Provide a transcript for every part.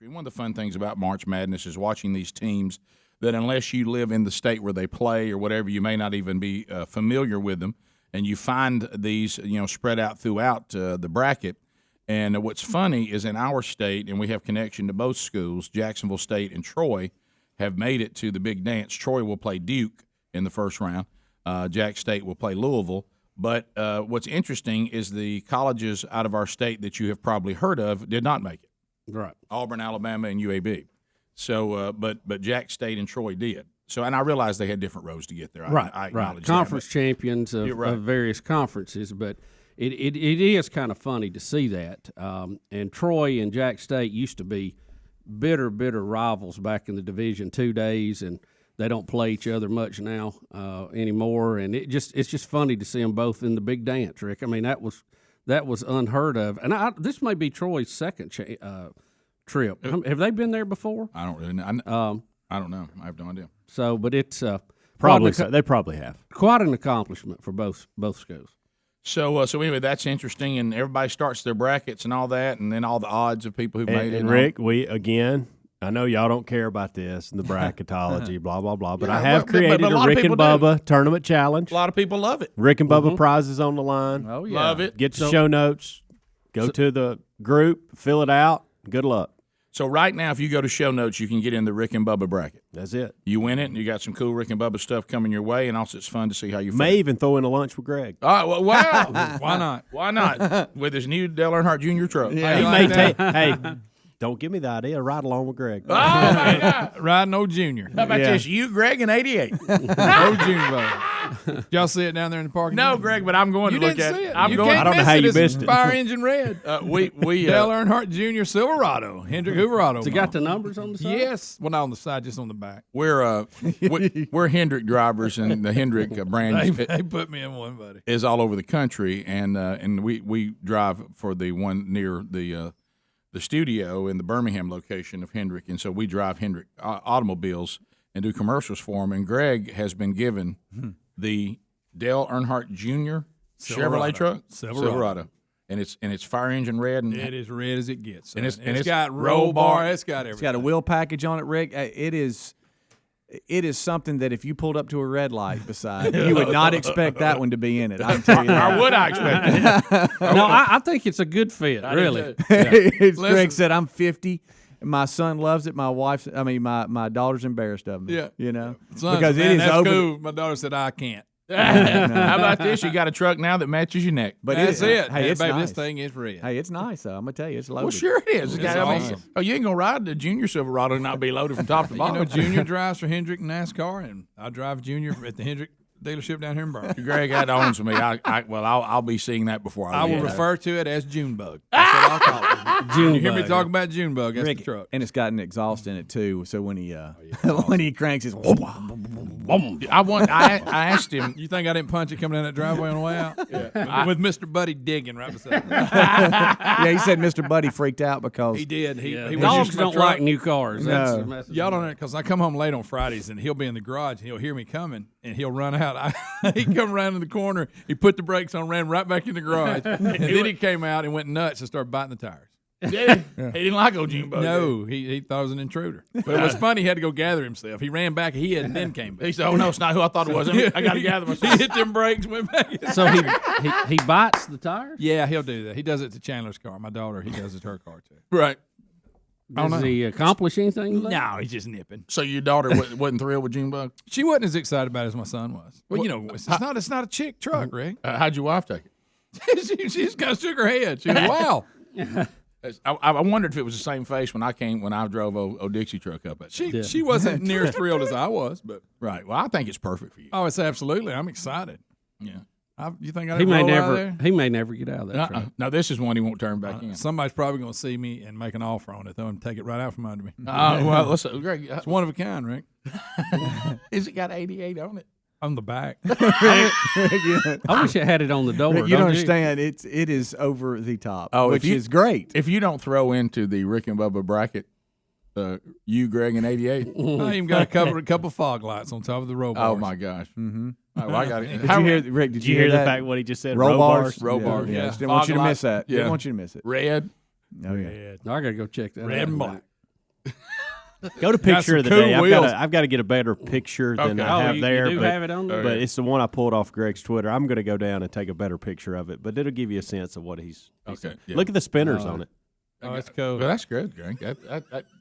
One of the fun things about March Madness is watching these teams that, unless you live in the state where they play or whatever, you may not even be familiar with them. And you find these, spread out throughout the bracket. And what's funny is in our state, and we have connection to both schools, Jacksonville State and Troy have made it to the big dance. Troy will play Duke in the first round. Jack State will play Louisville. But what's interesting is the colleges out of our state that you have probably heard of did not make it. Right. Auburn, Alabama, and UAB. So, but Jack State and Troy did. So, and I realized they had different roads to get there. I acknowledge Conference that, champions of various conferences, but it is kind of funny to see that. And Troy and Jack State used to be bitter rivals back in the Division II days, and they don't play each other much now anymore. And it's just funny to see them both in the big dance, Rick. I mean, that was unheard of. And this may be Troy's second trip. Have they been there before? I don't really know. I don't know. I have no idea. So, but it's probably so. They probably have quite an accomplishment for both schools. So anyway, that's interesting, and everybody starts their brackets and all that, and then all the odds of people who made it. And Rick, I know y'all don't care about this and the bracketology, blah, blah, blah, but I have created a Rick and Bubba tournament challenge. A lot of people love it. Rick and Bubba prizes on the line. Oh, yeah. Love it. Get the show notes. Go to the group, fill it out. Good luck. So right now, if you go to show notes, you can get in the Rick and Bubba bracket. That's it. You win it, and you got some cool Rick and Bubba stuff coming your way, and also it's fun to see how you feel. May even throw in a lunch with Greg. All right, well, wow. Why not? Why not? With his new Dale Earnhardt Jr. truck. Yeah, he may take. Hey, don't give me the idea. Ride along with Greg. Oh, my God. Riding old Junior. How about this? You, Greg, and 88. Old Junior boat. Did y'all see it down there in the parking lot? No, Greg, but I'm going You to look didn't at see it. it. I'm You going. can't I don't know miss how you It's missed it. Fire engine red. We Dale Earnhardt Jr. Silverado. Hendrick Hooverado. Has it got the numbers on the side? Yes. Well, not on the side, just on the back. we're Hendrick drivers, and the Hendrick brand They put me in one, buddy. is all over the country, and we drive for the one near the studio in the Birmingham location of Hendrick, and so we drive Hendrick automobiles and do commercials for them. And Greg has been given the Dale Earnhardt Jr. Chevrolet truck, Silverado, and it's fire engine red, and It is red as it gets. And It's it's got roll roll bar. bar. It's got everything. It's got a wheel package on it, Rick. It is something that if you pulled up to a red light beside, you would not expect that one to be in it. I can tell you that. or would I expect that? No, I think it's a good fit, really. Greg said, "I'm 50. And my son loves it. My daughter's embarrassed of me. Yeah. You know, Son, because man, it is that's over. cool. My daughter said, I can't. How about this? You got a truck now that matches your neck. But That's it. Hey, Man, it's baby, nice. this thing is red. Hey, it's nice though. I'm gonna tell you, it's loaded. Well, sure it is. It's awesome. You ain't gonna ride the Junior Silverado and not be loaded from top to You bottom. know, Junior drives for Hendrick NASCAR, and I drive Junior at the Hendrick dealership down here in Birmingham. Greg, that owns me. I'll be seeing that before I I will leave. refer to it as Junebug. That's what I'll call it. You hear me Junebug. talk about Junebug? That's Rick, the truck. and it's got an exhaust in it too. So when he when he cranks, it's I asked him. You think I didn't punch it coming down that driveway on the way out? With Mr. Buddy digging right beside me. yeah. He said Mr. Buddy freaked out because He did. He was Dogs using my don't truck. like new cars. That's No. the message. Y'all don't know, because I come home late on Fridays, and he'll be in the garage, and he'll hear me coming, and he'll run out. He come around in the corner, he put the brakes on, ran right back in the garage, and then he came out and went nuts and started biting the tires. He didn't like old Junebug. No, he thought I was an intruder. But it was funny. He had to go gather himself. He ran back, he had, and then came back. He said, "Oh no, it's not who I thought it was. I got to gather myself." He hit them brakes, went back. So he bites the tires? Yeah, he'll do that. He does it to Chandler's car. My daughter, he does it to her car too. Right. Does he accomplish anything with that? No, he's just nipping. So your daughter wasn't thrilled with Junebug? She wasn't as excited about it as my son was. Well, you know, it's not a chick truck, Rick. How'd your wife take it? she just kind of shook her head. She goes, "Wow." I wondered if it was the same face when I drove old Dixie truck up at She wasn't near as thrilled as I was, but Right. Well, I think it's perfect for you. oh, it's absolutely. I'm excited. Yeah. You think I He may roll out never. there? He may never get out of that truck. No, this is one he won't turn back in. Somebody's probably going to see me and make an offer on it, though, and take it right out from under me. Well, listen, Greg, It's one of a kind, Rick. is it got 88 on it? On the back. I wish it had it on the door. you don't understand. It is over the top. Which is great. If you don't throw into the Rick and Bubba bracket, you, Greg, and 88. I even got a couple fog lights on top of the roll bars. Oh my gosh. Mm-hmm. Well, I got it. Did you hear, Rick? Did you hear that? the fact what he just said? Roll bars. Roll bars. Yeah. Yeah. Just didn't want you to Fog miss that. lights. Yeah. Didn't want you to miss it. Red. Oh yeah. I got to go check that out. Red and black. Go to picture of the cool day. wheels. I've got to get a better picture than Okay. I have you there. do but, have it on there? but it's the one I pulled off Greg's Twitter. I'm going to go down and take a better picture of it, but it'll give you a sense of what he's. Okay, yeah. Look at the spinners on it. Oh, that's cool. Well, that's good, Greg. To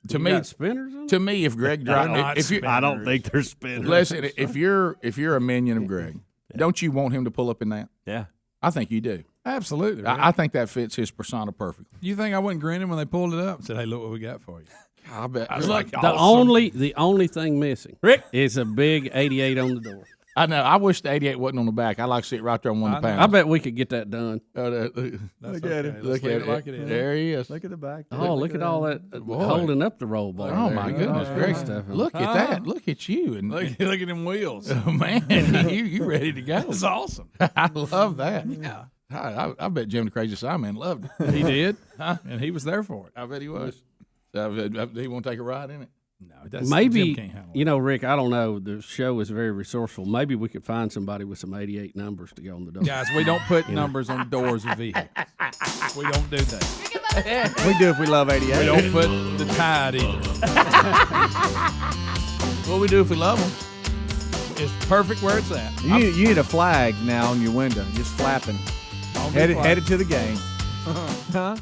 You me, got spinners on it? to me, if Greg They're not dropped, if you I don't think they're spinners. listen, if you're a minion of Greg, don't you want him to pull up in that? Yeah. I think you do. Absolutely. Rick. I think that fits his persona perfectly. You think I wasn't grinning when they pulled it up and said, "Hey, look what we got for you"? I bet. I was like, The only thing missing, Rick. is a big 88 on the door. I know. I wish the 88 wasn't on the back. I like to see it right there on one of the I know. pounds. I bet we could get that done. That's Look okay. at it. Let's Look leave at it like it is. There he is. Look at the back. Oh, look at all that holding up the roll bar. Oh there. my goodness, Greg! Stuff. Look at that! Look at you! And Look at them wheels. oh man, you ready to go? That's awesome. I love that. Yeah, I bet Jim the Crazy Sideman loved it. He did, and he was there for it. I bet he was. He want to take a ride in it? No, that's, Maybe, Jim can't handle it. Rick, I don't know. The show is very resourceful. Maybe we could find somebody with some 88 numbers to go on the door. Guys, we don't put numbers on doors of vehicles. We don't do that. We do if we love 88. We don't put the tide either. What we do if we love them? It's perfect where it's at. You need a flag now on your window, just flapping. Headed to the game. Huh?